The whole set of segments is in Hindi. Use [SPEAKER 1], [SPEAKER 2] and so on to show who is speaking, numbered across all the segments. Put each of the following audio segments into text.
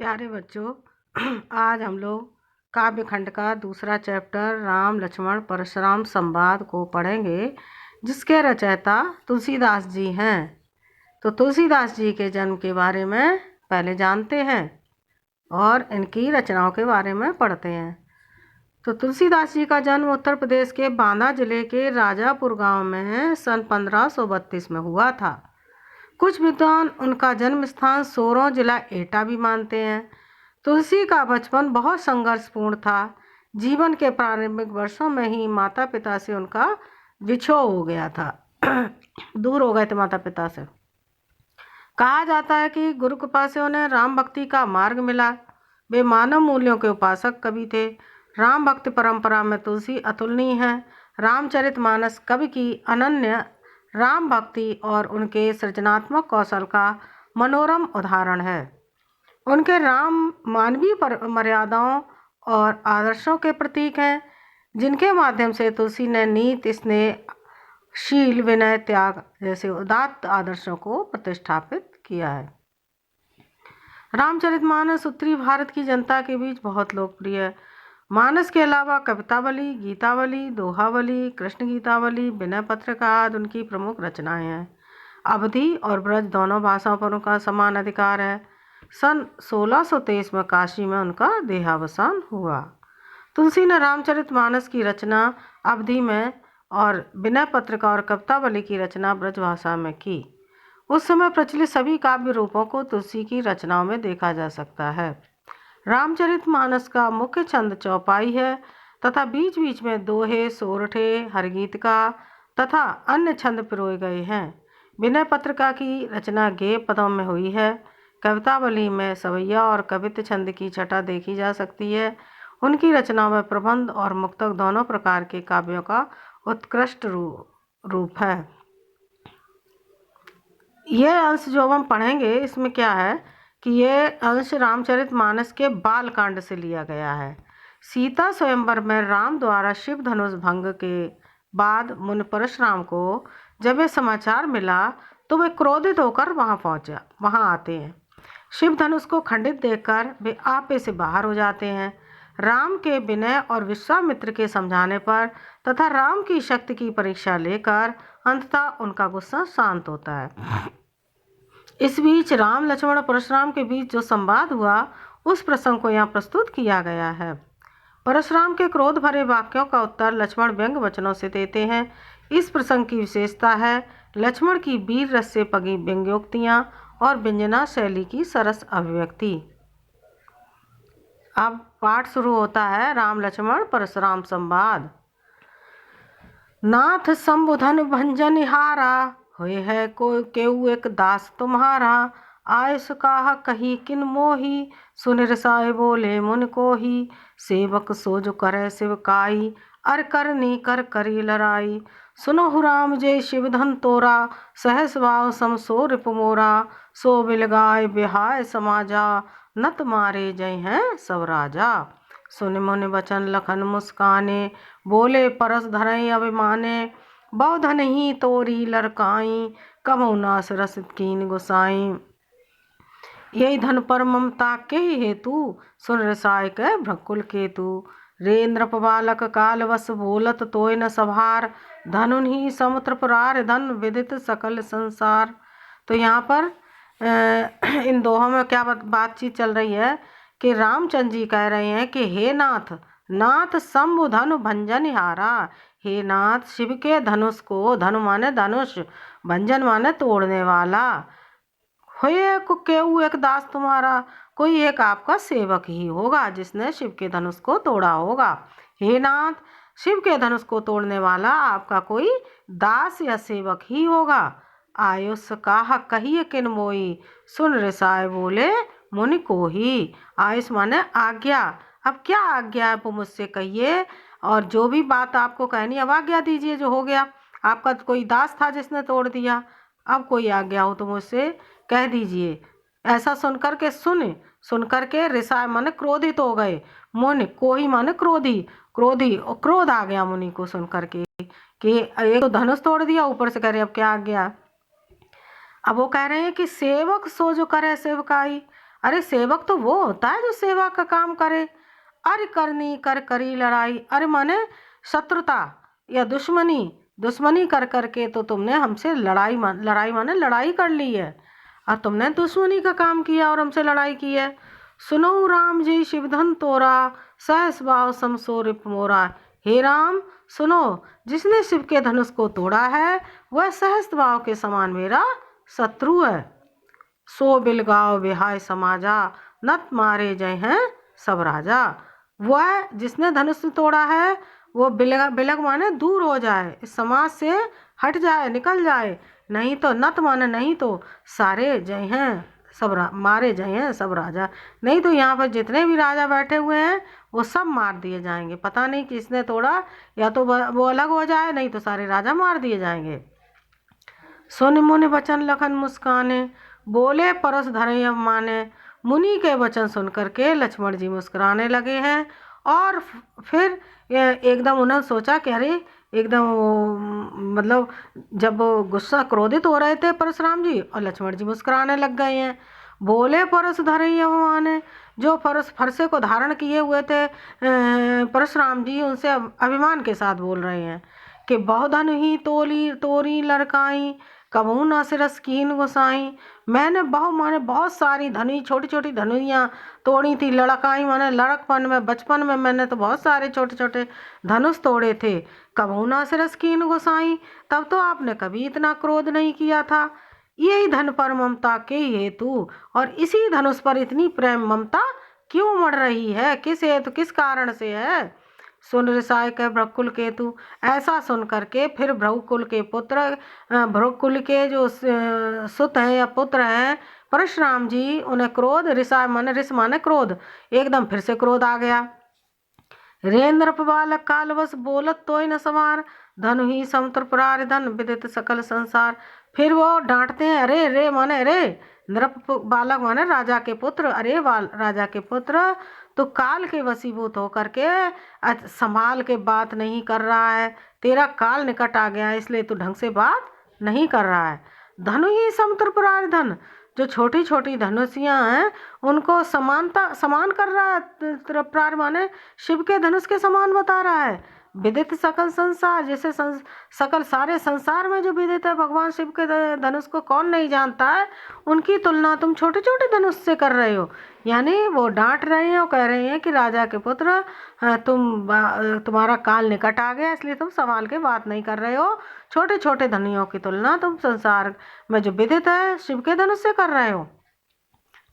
[SPEAKER 1] प्यारे बच्चों, आज हम लोग काव्य खंड का दूसरा चैप्टर राम लक्ष्मण परशुराम संवाद को पढ़ेंगे, जिसके रचयिता तुलसीदास जी हैं। तो तुलसीदास जी के जन्म के बारे में पहले जानते हैं और इनकी रचनाओं के बारे में पढ़ते हैं। तो तुलसीदास जी का जन्म उत्तर प्रदेश के बांदा जिले के राजापुर गांव में सन 1532 में हुआ था। कुछ विद्वान उनका जन्म स्थान सोरों जिला एटा भी मानते हैं। तुलसी का बचपन बहुत संघर्षपूर्ण था। जीवन के प्रारंभिक वर्षों में ही माता पिता से उनका विछोह हो गया था। दूर हो गए थे माता पिता से। कहा जाता है कि गुरु कृपा से उन्हें राम भक्ति का मार्ग मिला। वे मानव मूल्यों के उपासक कवि थे। राम भक्ति परंपरा में तुलसी अतुलनीय है। रामचरितमानस कवि की अनन्य राम भक्ति और उनके सृजनात्मक कौशल का मनोरम उदाहरण है। उनके राम मानवीय मर्यादाओं और आदर्शों के प्रतीक हैं, जिनके माध्यम से तुलसी ने नीति, स्नेह, शील, विनय, त्याग जैसे उदात्त आदर्शों को प्रतिष्ठापित किया है। रामचरितमानस उत्तरी भारत की जनता के बीच बहुत लोकप्रिय है। मानस के अलावा कवितावली, गीतावली, दोहावली, कृष्ण गीतावली, विनय पत्रिका आदि उनकी प्रमुख रचनाएं हैं। अवधी और ब्रज दोनों भाषाओं पर उनका समान अधिकार है। सन 1623 में काशी में उनका देहावसान हुआ। तुलसी ने रामचरितमानस की रचना अवधी में और विनय पत्रिका और कवितावली की रचना ब्रजभाषा में की। उस समय प्रचलित सभी काव्य रूपों को तुलसी की रचनाओं में देखा जा सकता है। रामचरितमानस का मुख्य छंद चौपाई है तथा बीच बीच में दोहे, सोरठे, हरगीतिका तथा अन्य छंद पिरोए गए हैं। विनय पत्रिका की रचना गेय पदों में हुई है। कवितावली में सवैया और कवित्त छंद की छटा देखी जा सकती है। उनकी रचनाओं में प्रबंध और मुक्तक दोनों प्रकार के काव्यों का उत्कृष्ट रूप है। यह अंश जो हम पढ़ेंगे, इसमें क्या है कि ये अंश रामचरितमानस के बालकांड से लिया गया है। सीता स्वयंवर में राम द्वारा शिव धनुष भंग के बाद मुनि परशुराम को जब यह समाचार मिला तो वे क्रोधित होकर वहां आते हैं। शिव धनुष को खंडित देखकर वे आपे से बाहर हो जाते हैं। राम के विनय और विश्वामित्र के समझाने पर तथा राम की शक्ति की परीक्षा लेकर अंततः उनका गुस्सा शांत होता है। इस बीच राम, लक्ष्मण और परशुराम के बीच जो संवाद हुआ, उस प्रसंग को यहाँ प्रस्तुत किया गया है। परशुराम के क्रोध भरे वाक्यों का उत्तर लक्ष्मण व्यंग वचनों से देते हैं। इस प्रसंग की विशेषता है लक्ष्मण की वीर रस से पगी व्यंग्योक्तियाँ और व्यंजना शैली की सरस अभिव्यक्ति। अब पाठ शुरू होता है। राम लक्ष्मण परशुराम संवाद। नाथ संबुधन भंजन हारा, होए है कोई केऊ एक दास तुम्हारा। आयस काह कही किन मोही, सुन रसाय बोले मुन को ही। सेवक सो जो करे शिवकाई, अर करनी कर करी लड़ाई। सुनो राम जय शिव धन तोरा, सहस भाव सम सो रिप मोरा। सो बिलगाय बिहाय समाजा, नत मारे जय हैं सब राजा। सुन मुनि वचन लखन मुस्काने, बोले परस धरई अभिमाने। बौधन ही तोरी लड़काई, कमौ नास रस कीन गोसाई। यही धन पर ममता के हेतु, सुन रसाय के भ्रकुल केतु। रे नृप बालक काल वस बोलत तोय न सभार। धनुन ही समुद्र पुरार, धन विदित सकल संसार। तो यहाँ पर इन दोहों में क्या बातचीत चल रही है कि रामचंद्र जी कह रहे हैं कि हे नाथ, नाथ शंभु धनु भंजन हारा। हे नाथ, शिव के धनुष को, धनु माने धनुष, भंजन माने तोड़ने वाला। होए केऊ एक दास तुम्हारा, कोई एक आपका सेवक ही होगा जिसने शिव के धनुष को तोड़ा होगा। हे नाथ, शिव के धनुष को तोड़ने वाला आपका कोई दास या सेवक ही होगा। आयुष काह कहिए किन मोई, सुन रिसाय बोले मुनि को ही। आयुष माने आज्ञा। अब क्या आज्ञा है वो मुझसे कहिए, और जो भी बात आपको कहनी अब आज्ञा दीजिए। जो हो गया, आपका कोई दास था जिसने तोड़ दिया, अब कोई आज्ञा हो तो मुझसे कह दीजिए। ऐसा सुनकर के सुन करके रिसाय माने क्रोधित हो गए। मुनि को ही माने क्रोधी और क्रोध आ गया मुनि को सुन करके कि एक तो धनुष तोड़ दिया, ऊपर से कह रहे अब क्या आज्ञा। अब वो कह रहे हैं कि सेवक सो जो करे सेवकाई। अरे सेवक तो वो होता है जो सेवा का काम करे। अरे करनी कर करी लड़ाई, अरे माने शत्रुता या दुश्मनी, दुश्मनी कर करके तो तुमने हमसे लड़ाई माने लड़ाई कर ली है, और तुमने दुश्मनी का काम किया और हमसे लड़ाई की है। सुनो राम जी शिवधन तोरा, सहस भाव समसो रिप मोरा। हे राम सुनो, जिसने शिव के धनुष को तोड़ा है वह सहस्त्र भाव के समान मेरा शत्रु है। सो बिलगाओ बिहाय समाजा, नत मारे जय हैं सब राजा। वह जिसने धनुष तोड़ा है वो बिलग बिलग माने दूर हो जाए, इस समाज से हट जाए, निकल जाए। नहीं तो नत माने नहीं तो सारे जय हैं सब मारे जय हैं सब राजा। नहीं तो यहाँ पर जितने भी राजा बैठे हुए हैं वो सब मार दिए जाएंगे। पता नहीं किसने तोड़ा, या तो वो अलग हो जाए, नहीं तो सारे राजा मार दिए जाएंगे। सुन मुनि वचन लखन मुस्काने, बोले परस धरे अब माने। मुनि के वचन सुन करके लक्ष्मण जी मुस्कुराने लगे हैं। और फिर एकदम उन्होंने सोचा कि अरे एकदम मतलब जब वो गुस्सा क्रोधित हो रहे थे परशुराम जी, और लक्ष्मण जी मुस्कुराने लग गए हैं। बोले परस धरे अब माने, जो फरसे को धारण किए हुए थे परशुराम जी, उनसे अभिमान के साथ बोल रहे हैं कि बहुधन ही तोली तोरी लड़काई, कबहू ना सिरस कीन गोसाई। मैंने माने बहुत सारी धनुई, छोटी छोटी धनुइयाँ तोड़ी थी। लड़काई माने लड़कपन में, बचपन में मैंने तो बहुत सारे छोटे छोटे धनुष तोड़े थे। कबहू ना सिरस कीन गोसाई, तब तो आपने कभी इतना क्रोध नहीं किया था। यही धन पर ममता के हेतु, और इसी धनुष पर इतनी प्रेम ममता क्यों मर रही है, किस हेतु किस कारण से है। सुन रिसाय कह भ्रकुल केतु। ऐसा सुन करके फिर भ्रकुल के पुत्र, भ्रकुल के जो सुत हैं या पुत्र हैं परशुराम जी, उन्हें क्रोध, रिसाय माने रिस माने क्रोध, एकदम फिर से क्रोध आ गया। रेंद्र बालक कालवश बोलत तोय न सवार, धनु ही समत्र पुरार धन विदित सकल संसार। फिर वो डांटते हैं, अरे रे माने रे, नृप बालक माने राजा के पुत्र, अरे राजा के पुत्र, तो काल के वशीभूत होकर के संभाल के बात नहीं कर रहा है। तेरा काल निकट आ गया है, इसलिए तू ढंग से बात नहीं कर रहा है। धनु ही समत्र पुरार धन, जो छोटी छोटी धनुषियाँ हैं उनको समान कर रहा है। प्रार माने शिव के धनुष के समान बता रहा है। विदित सकल संसार, जैसे सकल सारे संसार में जो विदित है भगवान शिव के धनुष को कौन नहीं जानता है, उनकी तुलना तुम छोटे छोटे धनुष से कर रहे हो। यानी वो डांट रहे हैं और कह रहे हैं कि राजा के पुत्र, तुम्हारा काल निकट आ गया, इसलिए तुम संभाल के बात नहीं कर रहे हो। छोटे छोटे धनुयों की तुलना तुम संसार में जो विदित है शिव के धनुष से कर रहे हो।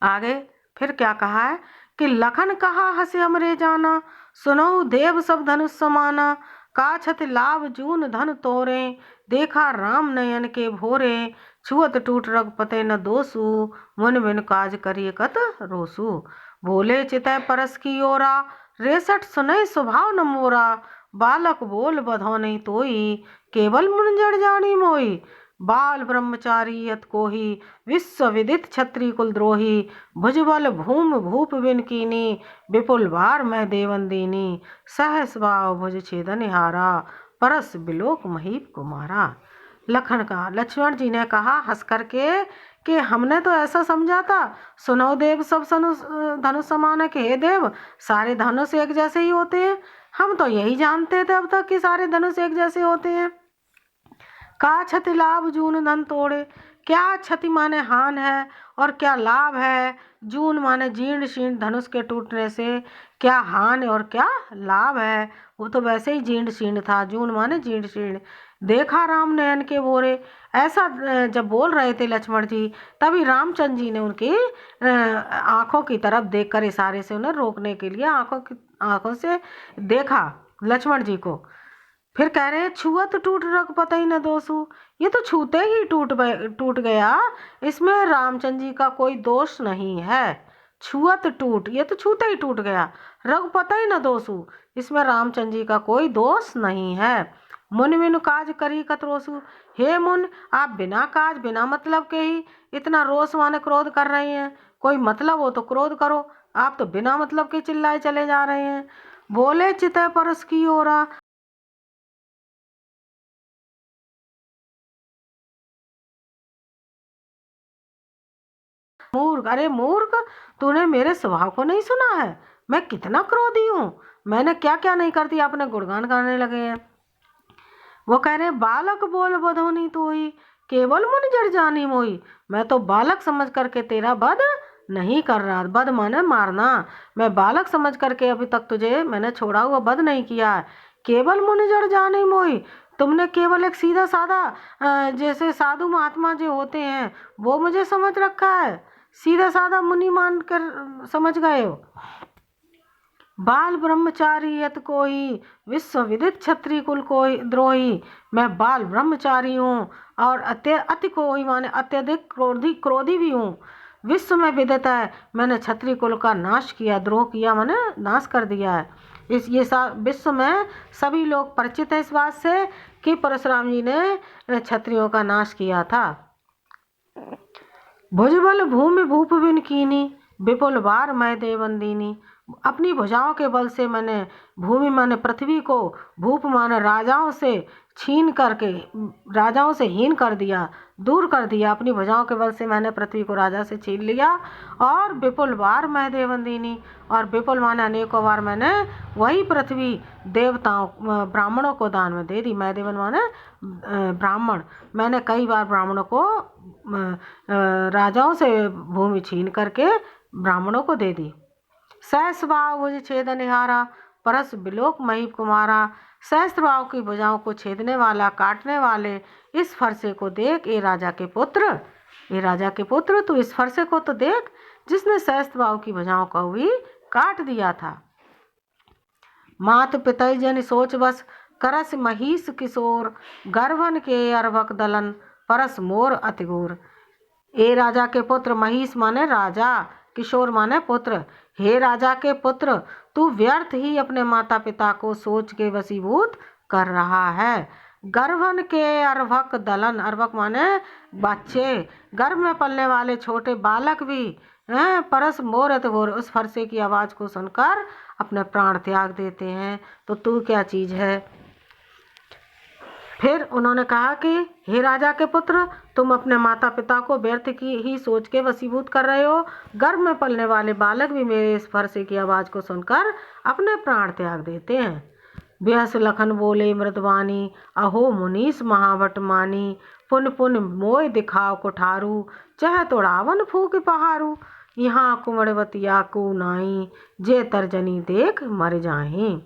[SPEAKER 1] आगे फिर क्या कहा है कि लखन कहा हसे हमरे जाना, सुनो देव सब धनुष समाना। काछत लाभ जून धन तोरे, देखा राम नयन के भोरे। छुअत टूट रघुपते न दोसु, मन बिन काज करिए कत रोसु। बोले चितय परस की ओरा, रेसठ सुनय स्वभाव न मोरा। बालक बोल बधो नहीं तोई, केवल मुंजड़ जानी मोई। बाल ब्रह्मचारी यत कोही, विश्व विदित क्षत्रि कुल द्रोही। भुजबल भूम भूप बिन कीनी, विपुल भार मैं देवन दीनी। सहस भाव भुज छेदन हारा, परस बिलोक महीप कुमारा। लखन का लक्ष्मण जी ने कहा हंस करके कि हमने तो ऐसा समझा था, सुनो देव सब धनुष समान है कि हे देव सारे धनुष एक जैसे ही होते हैं। हम तो यही जानते थे अब तक कि सारे धनुष एक जैसे होते हैं। का क्षति लाभ जून धन तोड़े, क्या क्षति माने हान है और क्या लाभ है। जून माने जीर्ण शीर्ण धनुष के टूटने से क्या हान और क्या लाभ है। वो तो वैसे ही जीर्ण शीर्ण था, जून माने जीर्ण शीर्ण। देखा राम नयन के भोरे, ऐसा जब बोल रहे थे लक्ष्मण जी, तभी रामचंद्र जी ने उनकी आंखों की तरफ देखकर इशारे से उन्हें रोकने के लिए आंखों से देखा लक्ष्मण जी को। फिर कह रहे हैं छुअत टूट रघुपति न दोषु, ये तो छूते ही टूट गया, इसमें रामचंद्र जी का कोई दोष नहीं है। छुअत टूट, ये तो छूते ही टूट गया। रघुपति न दोषु, इसमें रामचंद्र जी का कोई दोष नहीं है। मुन बिनु काज करी कतरोसु, हे मुन आप बिना काज बिना मतलब के ही इतना रोष माने क्रोध कर रहे हैं। कोई मतलब हो तो क्रोध करो, आप तो बिना मतलब के चिल्लाए चले जा रहे हैं। बोले चितय परस की ओरा, मूर्ख, अरे मूर्ख, तूने मेरे स्वभाव को नहीं सुना है, मैं कितना क्रोधी हूँ, मैंने क्या क्या नहीं कर दिया। अपने गुणगान गाने लगे हैं। वो कह रहे हैं बालक बोल बधोनी तोई, केवल मुन जड़ जानी मोई। मैं तो बालक समझ करके तेरा वध नहीं कर रहा। वध माने मारना। मैं बालक समझ करके अभी तक तुझे मैंने छोड़ा हुआ वध नहीं किया है। केवल मुनि जड़ जानी मोई, तुमने केवल एक सीधा साधा जैसे साधु महात्मा जो होते हैं वो मुझे समझ रखा है, सीधा साधा मुनि मान कर समझ गए हो। बाल ब्रह्मचारी यत कोई, विश्व विदित क्षत्रिय कुल कोई द्रोही। मैं बाल ब्रह्मचारी हूँ और अति कोई माने अत्यधिक क्रोधी भी हूँ। विश्व में विदित है, मैंने क्षत्रिय कुल का नाश किया, द्रोह किया माने नाश कर दिया है। विश्व में सभी लोग परिचित है इस बात से कि परशुराम जी ने क्षत्रियों का नाश किया था। भुजबल भूमि भूप बिन कीनी, विपुल बार मैं देवंदीनी। अपनी भुजाओं के बल से मैंने भूमि माने पृथ्वी को, भूप माने राजाओं से छीन करके, राजाओं से हीन कर दिया, दूर कर दिया। अपनी भुजाओं के बल से मैंने पृथ्वी को राजा से छीन लिया। और विपुल बार मैं देवंदीनी, और विपुल माने अनेकों बार मैंने वही पृथ्वी देवताओं ब्राह्मणों को दान में दे दी। मैं देवन माने ब्राह्मण, मैंने कई बार ब्राह्मणों को राजाओं से भूमि छीन करके ब्राह्मणों को दे दी। सहस्रभाव भुज छेद निहारा, परस बिलोक महीप कुमारा। सहस्रभाव की भुजाओं को छेदने वाला, काटने वाले इस फरसे को देख, ए राजा के पुत्र, ए राजा के पुत्र, तू इस फरसे को तो देख जिसने सहस्रभाव की भुजाओं को भी काट दिया था। मात पितई जन सोच बस, करस महिष किशोर। गर्भन के अर्भक दलन, परस मोर अतिगोर। ए राजा के पुत्र, महिष माने राजा, किशोर माने पुत्र। हे राजा के पुत्र, तू व्यर्थ ही अपने माता पिता को सोच के वशीभूत कर रहा है। गर्भन के अर्भक दलन, अर्भक माने बच्चे, गर्भ में पलने वाले छोटे बालक भी हैं, परस मोर घोर, उस फरसे की आवाज़ को सुनकर अपने प्राण त्याग देते हैं। तो तू क्या चीज़ है। फिर उन्होंने कहा कि हे राजा के पुत्र, तुम अपने माता पिता को व्यर्थ की ही सोच के वशीभूत कर रहे हो। गर्भ में पलने वाले बालक भी मेरे इस फरसे की आवाज़ को सुनकर अपने प्राण त्याग देते हैं। व्यास लखन बोले मृदवानी, अहो मुनीस महावट मानी। पुन पुन मोय दिखाओ कुठारू, चह तोड़ावन फूक पहारू। यहाँ कुमड़वतिया को नाई, जे तर्जनी देख मर जाही।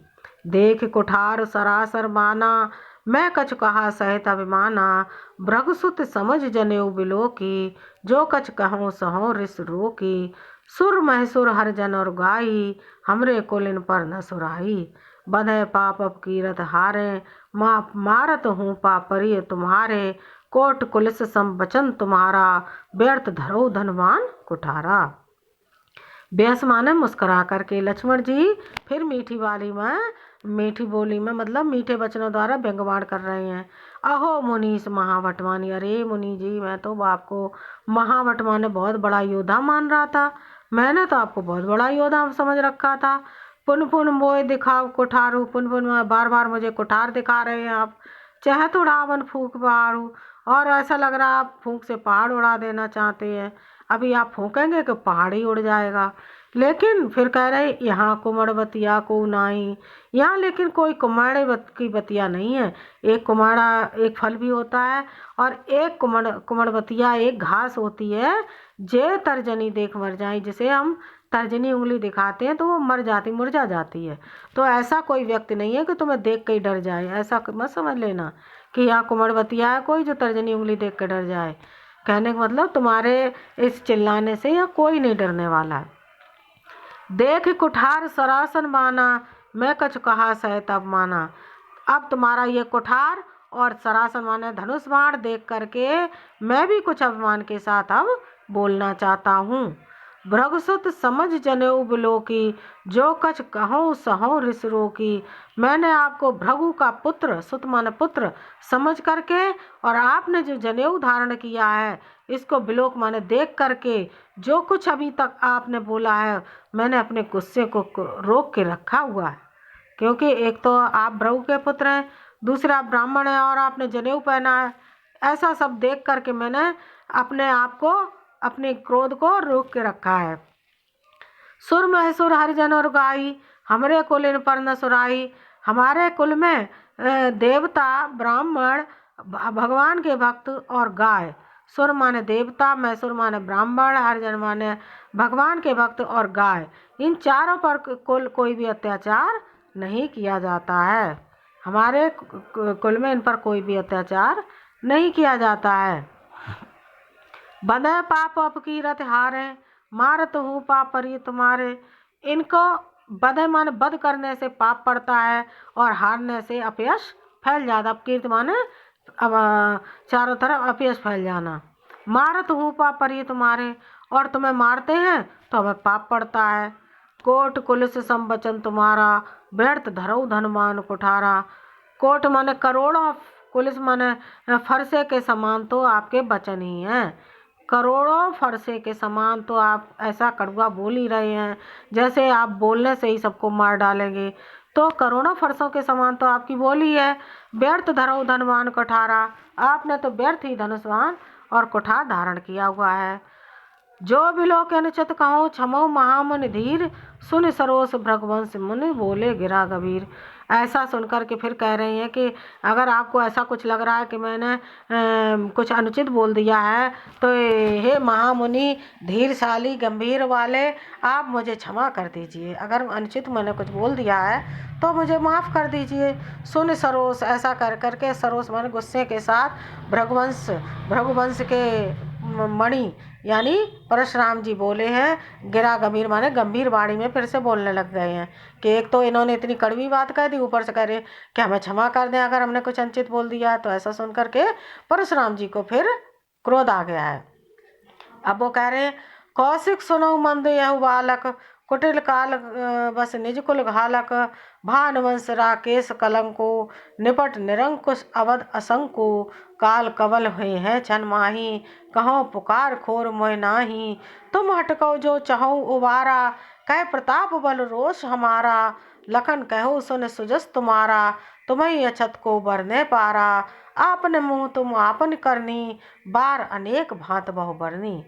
[SPEAKER 1] देख कुठार सरासर माना, मैं कछ कहा सहित अभिमाना। भृगुसुत समझ जनेऊ बिलो की, जो कछ कहो सहो रिस रोकी। सुर महसुर हर जन और गाई, हमरे कुल इन पर न सुराई। बधे पाप अब कीरत हारे, मारत हूँ पापरिय तुम्हारे। कोट कुलिस सम बचन तुम्हारा, व्यर्थ धरो धनवान कुठारा। व्यास माने मुस्कुरा करके लक्ष्मण जी फिर मीठी वाली में, मीठी बोली में मतलब मीठे वचनों द्वारा व्यंग्यवाण कर रहे हैं। अहो मुनीस महावटमानी, अरे मुनि जी, मैं तो आपको महावटमानी बहुत बड़ा योद्धा मान रहा था, मैंने तो आपको बहुत बड़ा योद्धा समझ रखा था। पुन पुन मोय दिखाओ कुठारू, पुन पुन बार बार मुझे कुठार दिखा रहे हैं आप। चाहे तो रावण फूक पहाड़ू, और ऐसा लग रहा है आप फूंक से पहाड़ उड़ा देना चाहते हैं। अभी आप फूकेंगे कि पहाड़ ही उड़ जाएगा। लेकिन फिर कह रहे यहाँ कुमड़वतिया को नाई, यहाँ लेकिन कोई कुमाड़े की बतिया नहीं है। एक कुमाड़ा एक फल भी होता है, और एक कुमड़वतिया एक घास होती है। जे तर्जनी देख मर जाए, जिसे हम तर्जनी उंगली दिखाते हैं तो वो मर जाती, मुरझा जाती है। तो ऐसा कोई व्यक्ति नहीं है कि तुम्हें देख के ही डर जाए, ऐसा मत समझ लेना कि यहाँ कुमड़वतिया है कोई जो तर्जनी उंगली देख के डर जाए। कहने का मतलब तुम्हारे इस चिल्लाने से यहाँ कोई नहीं डरने वाला है। देख कुठार सरासन माना, मैं कछ कहा सहित अब माना। अब तुम्हारा ये कुठार और सरासन माने धनुष बाण देख करके मैं भी कुछ अभिमान के साथ अब बोलना चाहता हूँ। भृगुसुत समझ जनेऊ बिलो की, जो कछ कहो सहो रिस रोकी। मैंने आपको भृगु का पुत्र, सुत माने पुत्र समझ करके, और आपने जो जनेऊ धारण किया है इसको बिलोक माने देख करके जो कुछ अभी तक आपने बोला है, मैंने अपने गुस्से को रोक के रखा हुआ है। क्योंकि एक तो आप भृगु के पुत्र हैं, दूसरा आप ब्राह्मण हैं और आपने जनेऊ पहना है। ऐसा सब देख करके मैंने अपने आप को अपने क्रोध को रोक के रखा है। सुर में सुर हरिजन और गाई, हमरे कुल इन पर न सुराई। हमारे कुल में देवता, ब्राह्मण, भगवान के भक्त और गाय। सुर माने देवता, मैसुर माने ब्राह्मण, हरिजन माने भगवान के भक्त और गाय। इन चारों पर कोई भी अत्याचार नहीं किया जाता है। हमारे कुल में इन पर कोई भी अत्याचार नहीं किया जाता है। बंधे पाप अपकीरत हारे, मारत हूँ पाप परी तुम्हारे। इनको बंधे माने बध करने से पाप पड़ता है और हारने से अपयश फैल जाता। अपकीर्त माने अब चारों तरफ अपयश फैल जाना। मारत हूँ पाप परी तुम्हारे, और तुम्हें मारते हैं तो हमें पाप पड़ता है। कोट कुलिस संवचन तुम्हारा, व्यर्थ धरऊ धनवान कुठारा। कोट माने करोड़ों, कुलिस माने फरसे के समान तो आपके वचन ही हैं। करोड़ों फरसे के समान तो आप ऐसा कड़वा बोल ही रहे हैं, जैसे आप बोलने से ही सबको मार डालेंगे। तो करोड़ों फरसों के समान तो आपकी बोली है। व्यर्थ धरऊ धनवान कुठारा, आपने तो व्यर्थ ही धनुष्वान और कुठार धारण किया हुआ है। जो बिलो के अनुचित कहो, क्षमो महामुनि धीर। सुन सरोस भृगवंश मुनि, बोले गिरा गंभीर। ऐसा सुनकर के फिर कह रही हैं कि अगर आपको ऐसा कुछ लग रहा है कि मैंने कुछ अनुचित बोल दिया है, तो हे महामुनि धीरशाली गंभीर वाले, आप मुझे क्षमा कर दीजिए। अगर अनुचित मैंने कुछ बोल दिया है तो मुझे माफ़ कर दीजिए। सुन सरोस, ऐसा कर करके, सरोस माने गुस्से के साथ, भृगुवंश के मणि यानी परशुराम जी बोले हैं। गिरा गंभीर माने गंभीर वाणी में फिर से बोलने लग गए हैं कि एक तो इन्होंने इतनी कड़वी बात कह दी, ऊपर से कह रहे कि हमें क्षमा कर दें अगर हमने कुछ अनुचित बोल दिया। तो ऐसा सुन करके परशुराम जी को फिर क्रोध आ गया है। अब वो कह रहे हैं, कौशिक सुनो मंद यह बालक, कुटिल काल बस निज कुल घालक। भानुवंश राकेश कलंको, निपट निरंकुश अवध असंको। काल कवल हुए हैं छन माही, कहो पुकार खोर मोय नाही। तुम हटको जो चहो उबारा, कह प्रताप बल रोष हमारा। लखन कहो सुन सुजस तुम्हारा, तुम्हें अछत को बरने पारा। आपने मुँह तुम आपन करनी, बार अनेक भांत बहु बरनी।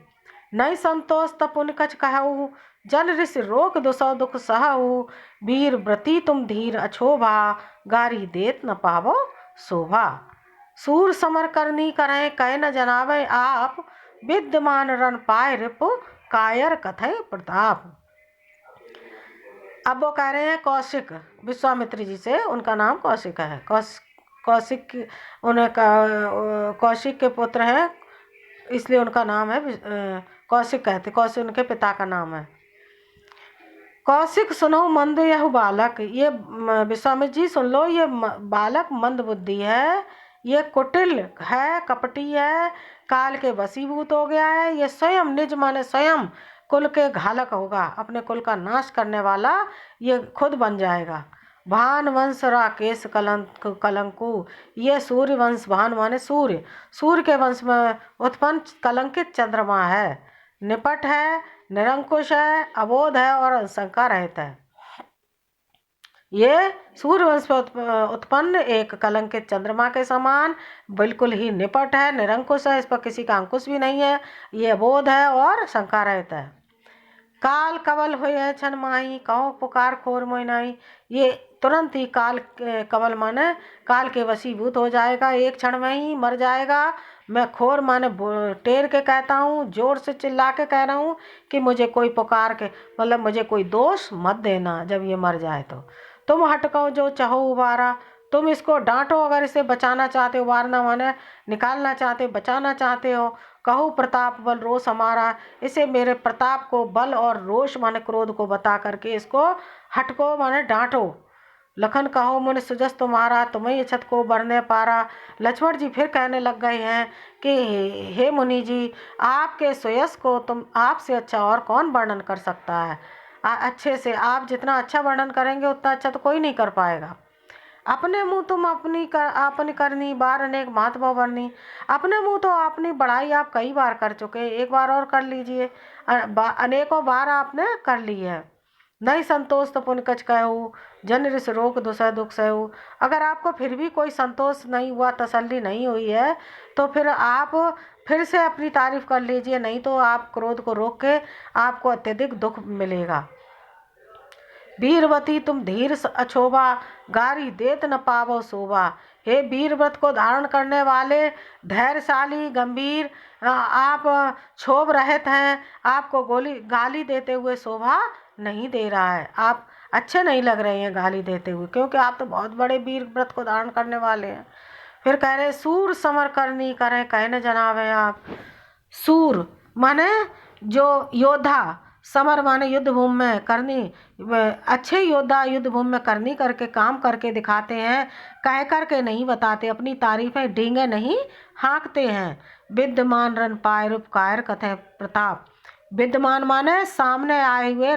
[SPEAKER 1] नहीं संतोष तपुन कछ कहऊ, जन ऋषि रोक दुसौ दुख सहऊ। वीर व्रती तुम धीर अछोभा, गारी देत न पावो शोभा। सूर समर करनी करें कह न जनावे आप, विद्यमान रन पाए रिपु, कायर कथय प्रताप। अब वो कह रहे हैं कौशिक, विश्वामित्र जी से उनका नाम कौशिक है। कौशिक कौशिक के पुत्र हैं, इसलिए उनका नाम है कौशिक कहते। कौशिक उनके पिता का नाम है। कौशिक सुनो मंद यह बालक, ये विश्वामित्र जी सुन लो, ये बालक मंद बुद्धि है, ये कुटिल है, कपटी है, काल के वशीभूत हो गया है। ये स्वयं निज माने स्वयं कुल के घालक होगा, अपने कुल का नाश करने वाला ये खुद बन जाएगा। भान वंश राकेश कलंकु, ये सूर्य वंश, भान माने सूर्य, सूर्य के वंश में उत्पन्न कलंकित चंद्रमा है। निपट है, निरंकुश है, अबोध है और शंका रहित है। ये सूर्यवंश पर उत्पन्न एक कलंकित चंद्रमा के समान बिल्कुल ही निपट है, निरंकुश है, इस पर किसी का अंकुश भी नहीं है। ये अबोध है और शंका रहित है। काल कवल हुए है छन माही, कहो पुकार खोर मोय नाही। ये तुरंत ही काल कवल माने काल के वशीभूत हो जाएगा, एक क्षण में ही मर जाएगा। मैं खोर माने टेर के कहता हूँ, जोर से चिल्ला के कह रहा हूँ कि मुझे कोई पुकार के मतलब मुझे कोई दोष मत देना जब ये मर जाए तो। तुम हटको जो चाहो उबारा, तुम इसको डांटो अगर इसे बचाना चाहते हो। उबारना माने निकालना चाहते, बचाना चाहते हो। कहो प्रताप बल रोष हमारा, इसे मेरे प्रताप को, बल और रोष माने क्रोध को बता करके इसको हटको माने डांटो। लखन कहो मुनि सुजस तुम्हारा, तुम्हें इच्छत को बरने पारा। लक्ष्मण जी फिर कहने लग गए हैं कि हे मुनि जी, आपके सुयश को तुम आपसे अच्छा और कौन वर्णन कर सकता है। अच्छे से आप जितना अच्छा वर्णन करेंगे उतना अच्छा तो कोई नहीं कर पाएगा। अपने मुँह तुम अपनी करनी, बार अनेक मात भाव बरनी। अपने मुँह तो अपनी बड़ाई आप कई बार कर चुके, एक बार और कर लीजिए। अनेकों बार आपने कर ली है। नहीं संतोष तो पुन कछ कहूँ, जन ऋष रोग दुसह दुख सहू। अगर आपको फिर भी कोई संतोष नहीं हुआ, तसल्ली नहीं हुई है, तो फिर आप फिर से अपनी तारीफ कर लीजिए, नहीं तो आप क्रोध को रोक के आपको अत्यधिक दुख मिलेगा। वीरवती तुम धीर अछोभा, गारी देत न पावो शोभा। हे वीर व्रत को धारण करने वाले, धैर्यशाली, गंभीर, आप क्षोभ रहित हैं। आपको गाली देते हुए शोभा नहीं दे रहा है। आप अच्छे नहीं लग रहे हैं गाली देते हुए, क्योंकि आप तो बहुत बड़े वीर व्रत को धारण करने वाले हैं। फिर कह रहे सूर समर करनी करें कहने जनावे आप। सूर माने जो योद्धा, समर माने युद्ध भूमि में करनी, अच्छे योद्धा युद्ध भूमि में करनी करके काम करके दिखाते हैं, कह करके नहीं बताते, अपनी तारीफें डींगे नहीं हाँकते हैं। विद्यमान रन पाए रूप कायर कथे प्रताप। विद्यमान माने सामने आए हुए,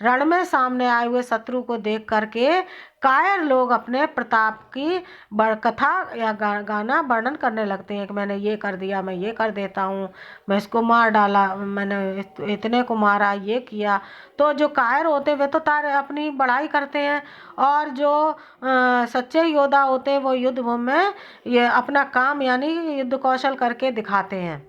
[SPEAKER 1] रण में सामने आए हुए शत्रु को देख करके कायर लोग अपने प्रताप की कथा या गाना वर्णन करने लगते हैं कि मैंने ये कर दिया, मैं ये कर देता हूँ, मैं इसको मार डाला, मैंने इतने को मारा, ये किया। तो जो कायर होते हैं वे तो अपनी बड़ाई करते हैं, और जो सच्चे योद्धा होते हैं वो युद्ध भूमि में ये अपना काम यानी युद्ध कौशल करके दिखाते हैं।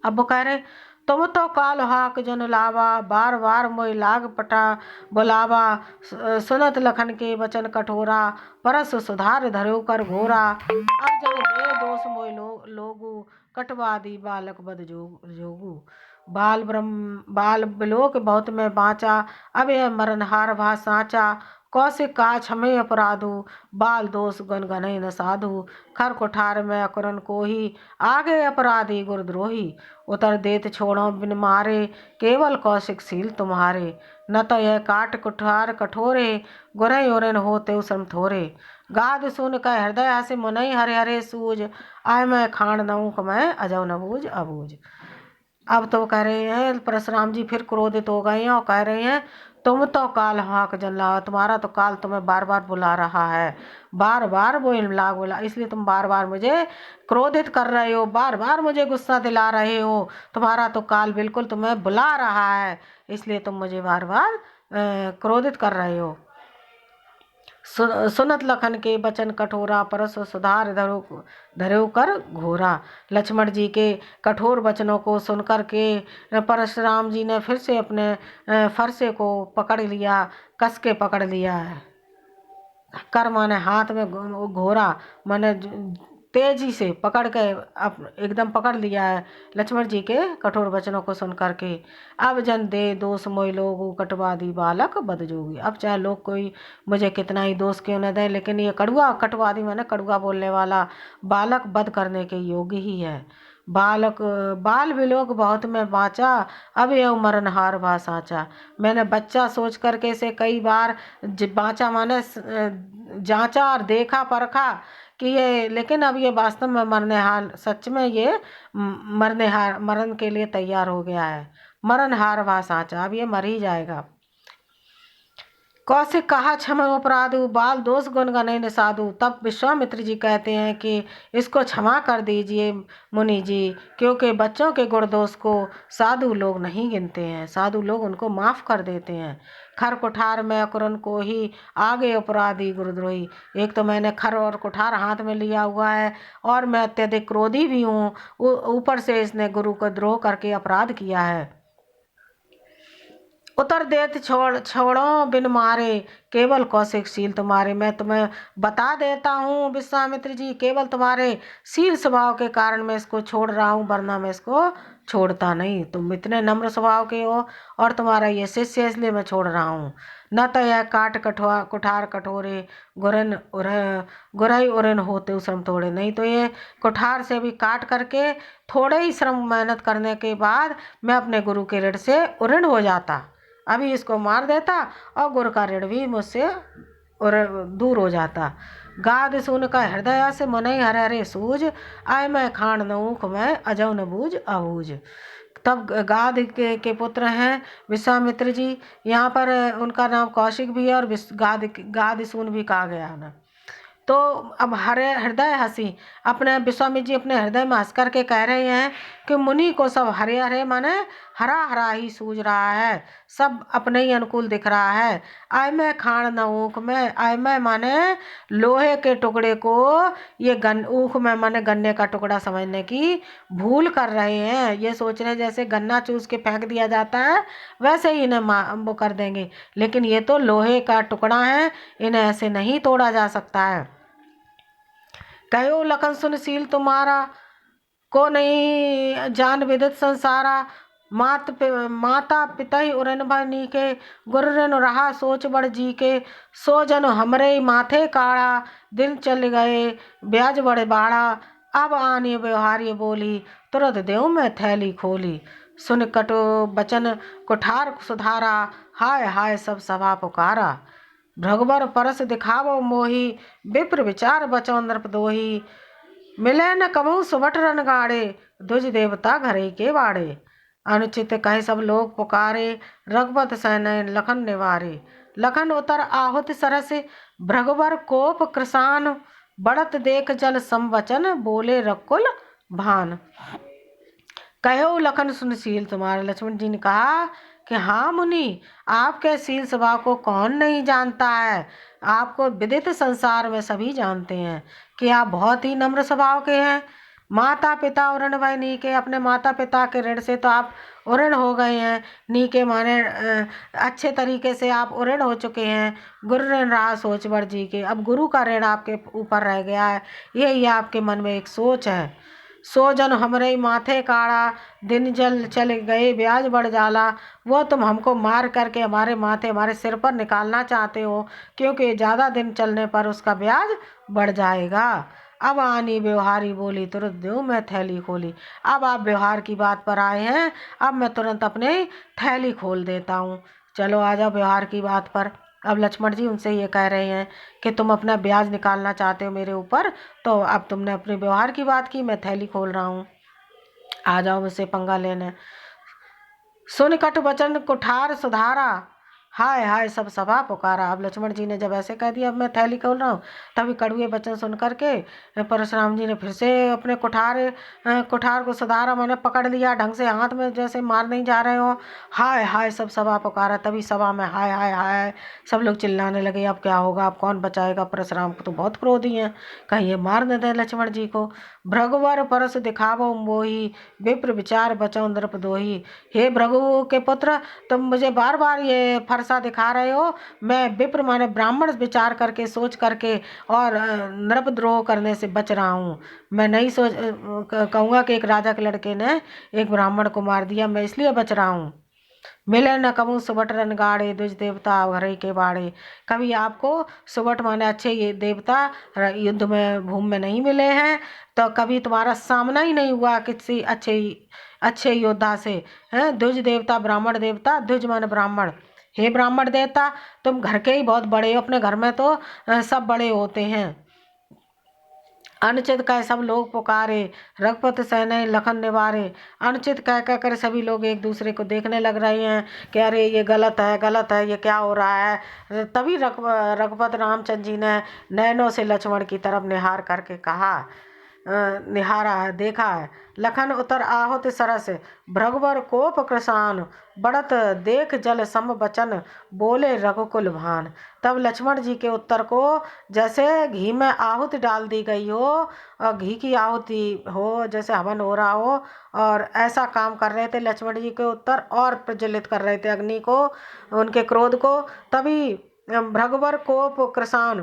[SPEAKER 1] अब वो कह रहे तुम तो काल हाक जन लावा, बार बार मोय लाग पटा बुलावा। सुनत लखन के वचन कठोरा, परस सुधार धरो कर घोरा। अब जन दे दोष मोय लोगु, कटवा दी बालक बद जोगु। बाल बिलोक बहुत में बाँचा, अब यह मरनहार भा साँचा। कौशिक का क्षमे अपराधु, बाल दोष गन गनय न साधु। खर कुठार में अकुरन कोही, आगे अपराधी गुरद्रोही। उतर देत छोड़ो बिन मारे, केवल कौशिक सील तुम्हारे। न तो यह काट कुठार कठोरे, गुरय उरन होते श्रम थोरे। गाद सुन कह हृदय हसे मुनई हरे हरे सूझ, आय मैं खान नऊक मैं अजौ न बूझ अबूझ। अब तो कह रहे हैं परशुराम जी फिर क्रोधित हो गए हैं और कह रहे हैं तुम तो काल हाक जन लावा, तुम्हारा तो काल तुम्हें बार बार बुला रहा है, बार बार वो लाग बोला, इसलिए तुम बार बार मुझे क्रोधित कर रहे हो, बार बार मुझे गुस्सा दिला रहे हो। तुम्हारा तो काल बिल्कुल तुम्हें बुला रहा है, इसलिए तुम मुझे बार बार क्रोधित कर रहे हो। सुनत लखन के बचन कठोरा, परस सुधार धरो कर घोरा। लक्ष्मण जी के कठोर वचनों को सुनकर के परशुराम जी ने फिर से अपने फरसे को पकड़ लिया, कस के पकड़ लिया है। कर माने हाथ में, घोरा माने तेजी से पकड़ के एकदम पकड़ लिया है लक्ष्मण जी के कठोर वचनों को सुन करके। अब जन दे दोष मोय लोगु, कटवा दी बालक बद जोगी। अब चाहे लोग कोई मुझे कितना ही दोष क्यों न दे, लेकिन ये कटवा दी मैंने कड़ुआ बोलने वाला बालक वध करने के योग्य ही है। बाल विलोक बहुत में बाँचा, अब यह मरनहार भा साँचा। मैंने बच्चा सोच करके से कई बार बाँचा माने जांचा और देखा परखा कि ये, लेकिन अब ये वास्तव में सच में ये मरण के लिए तैयार हो गया है। मरणहार भा साँचा, अब ये मर ही जाएगा। कौशिक कहा क्षमा अपराधु, बाल दोष गुण गनय न साधु। तब विश्वामित्र जी कहते हैं कि इसको क्षमा कर दीजिए मुनि जी, क्योंकि बच्चों के गुण दोष को साधु लोग नहीं गिनते हैं, साधु लोग उनको माफ़ कर देते हैं। खर कुठार में अकुरन को ही, आगे अपराधी गुरुद्रोही। एक तो मैंने खर और कुठार हाथ में लिया हुआ है और मैं अत्यधिक क्रोधी भी हूँ, ऊपर से इसने गुरु को द्रोह करके अपराध किया है। उतर देत छोड़ो बिन मारे, केवल कौशिक शील तुम्हारे। मैं तुम्हें बता देता हूँ विश्वामित्र जी, केवल तुम्हारे शील स्वभाव के कारण मैं इसको छोड़ रहा हूँ, वरना मैं इसको छोड़ता नहीं। तुम इतने नम्र स्वभाव के हो और तुम्हारा ये शिष्य, इसलिए मैं छोड़ रहा हूँ। न तो यह काट कुठार कठोरे, गुरई उरन होते श्रम थोड़े। नहीं तो ये कुठार से भी काट करके थोड़े ही श्रम मेहनत करने के बाद मैं अपने गुरु के ऋण से उऋण हो जाता। अभी इसको मार देता और गुरु का ऋण भी मुझसे दूर हो जाता। गाद सुन का हृदय से मनई हरे हरे सूझ, आय मैं खान नऊक मैं अजौ न बूझ अबूझ। तब गाद के पुत्र हैं विश्वामित्र जी, यहाँ पर उनका नाम कौशिक भी है और गाद सून भी कहा गया है ना। तो अब हृदय हंसी, अपने विश्वामित्र जी अपने हृदय में हंस करके कह रहे हैं कि मुनि को सब हरे हरे माने हरा हरा ही सूझ रहा है, सब अपने ही अनुकूल दिख रहा है। आय मैं खाण न ऊख में, आय मैं माने लोहे के टुकड़े को ये ऊख में माने गन्ने का टुकड़ा समझने की भूल कर रहे हैं। ये सोच रहे जैसे गन्ना चूस के फेंक दिया जाता है वैसे ही इन्हें वो कर देंगे, लेकिन ये तो लोहे का टुकड़ा है, इन्हें ऐसे नहीं तोड़ा जा सकता है। कहो लखन सुनशील तुम्हारा, को नहीं जान विदित संसारा। माता पिता ही उरन बनी के, गुरुरन रहा सोच बड़ जी के। सो जन हमरे माथे काढ़ा, दिन चल गए ब्याज बड़े बाड़ा। अब आनी व्यवहार्य बोली, तुरंत देव में थैली खोली। सुन कटो बचन कुठार सुधारा, हाय हाय सब सभा पुकारा। भृगुवर परस दिखावो मोही, विप्र विचार बचो नृप दोही। मिले न कबहू सुबट रन गाड़े, द्विज देवता घरे के बाड़े। अनुचित कहे सब लोग पुकारे, रघुपत सहनैन लखन निवारे। लखन उतर आहुत सरस, भृगुवर कोप कृसान। बढ़त देख जल संवचन, बोले रकुल भान। कहो लखन सुनशील तुम्हारे, लक्ष्मण जी ने कहा कि हाँ मुनि, आपके शील स्वभाव को कौन नहीं जानता है। आपको विदित संसार में सभी जानते हैं कि आप बहुत ही नम्र स्वभाव के हैं। माता पिता उऋण भय नीके, अपने माता पिता के ऋण से तो आप उऋण हो गए हैं। नीके माने अच्छे तरीके से आप उऋण हो चुके हैं। गुरु ऋण रहा सोच बड़ जी के, अब गुरु का ऋण आपके ऊपर रह गया है, यही आपके मन में एक सोच है। सो जन हमरे माथे काढ़ा, दिन जल चल गए ब्याज बढ़ जाला। वो तुम हमको मार करके हमारे माथे हमारे सिर पर निकालना चाहते हो, क्योंकि ज़्यादा दिन चलने पर उसका ब्याज बढ़ जाएगा। अब आनी व्यवहारी बोली, तुरंत देव मैं थैली खोली। अब आप व्यवहार की बात पर आए हैं, अब मैं तुरंत अपने थैली खोल देता हूँ। चलो आ जाओ व्यवहार की बात पर। अब लक्ष्मण जी उनसे ये कह रहे हैं कि तुम अपना ब्याज निकालना चाहते हो मेरे ऊपर, तो अब तुमने अपने व्यवहार की बात की, मैं थैली खोल रहा हूँ, आ जाओ मुझसे पंगा लेने। सुन कट वचन कुठार सुधारा, हाय हाय सब सभा पुकारा। अब लक्ष्मण जी ने जब ऐसे कह दिया अब मैं थैली खोल रहा हूँ, तभी कड़वे वचन सुन करके परशुराम जी ने फिर से अपने कुठार को सुधारा, मैंने पकड़ लिया ढंग से, हाथ में जैसे मार नहीं जा रहे हो। हाय हाय सब सभा पुकारा, तभी सभा में हाय हाय हाय सब लोग चिल्लाने लगे। अब क्या होगा, अब कौन बचाएगा। परशुराम को तो बहुत क्रोधी हैं, कहीं ये मार न दे लक्ष्मण जी को। भृगुवर परस दिखावो मोही, विप्र विचार बचो नृप दोही। हे भृगु के पुत्र, तुम मुझे बार बार ये फरसा दिखा रहे हो। मैं विप्र माने ब्राह्मण विचार करके सोच करके और नृपद्रोह करने से बच रहा हूँ। मैं नहीं कहूँगा कि एक राजा के लड़के ने एक ब्राह्मण को मार दिया, मैं इसलिए बच रहा हूँ। मिले न कबू सुबट रन गाड़े, द्विज देवता घरे के बाड़े। कभी आपको सुबट माने अच्छे ये देवता युद्ध में भूमि में नहीं मिले हैं, तो कभी तुम्हारा सामना ही नहीं हुआ किसी अच्छे योद्धा से। हैं द्विज देवता ब्राह्मण देवता, द्विज माने ब्राह्मण। हे ब्राह्मण देवता, तुम घर के ही बहुत बड़े हो, अपने घर में तो सब बड़े होते हैं। अनुचित कह सब लोग पुकारे, रघुपत सहनैन लखन निवारे। अनुचित कह कर सभी लोग एक दूसरे को देखने लग रहे हैं कि अरे ये गलत है, ये क्या हो रहा है। तभी रघुपत रामचंद्र जी ने नैनों से लक्ष्मण की तरफ निहार करके कहा, निहारा है, देखा है। लखन उतर आहुत सरस, भृगुवर कोप कृसान। बढ़त देख जल सम बचन, बोले रघुकुल भान। तब लक्ष्मण जी के उत्तर को जैसे घी में आहुति डाल दी गई हो, और घी की आहुति हो, जैसे हवन हो रहा हो, और ऐसा काम कर रहे थे लक्ष्मण जी के उत्तर, और प्रज्वलित कर रहे थे अग्नि को, उनके क्रोध को। तभी भृगुवर कोप कृसान,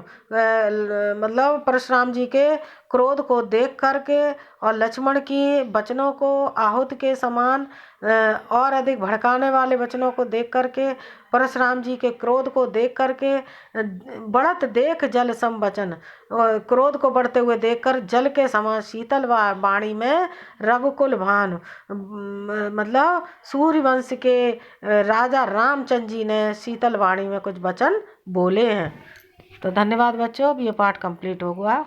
[SPEAKER 1] मतलब परशुराम जी के क्रोध को देख करके और लक्ष्मण की वचनों को आहुति के समान और अधिक भड़काने वाले वचनों को देख करके, परशुराम जी के क्रोध को देख करके, बढ़त देख जल सम वचन, क्रोध को बढ़ते हुए देखकर जल के समान शीतल वाणी में रघुकुल भान, मतलब सूर्यवंश के राजा रामचंद्र जी ने शीतल वाणी में कुछ वचन बोले हैं। तो धन्यवाद बच्चों, अब ये पाठ कंप्लीट हो गया।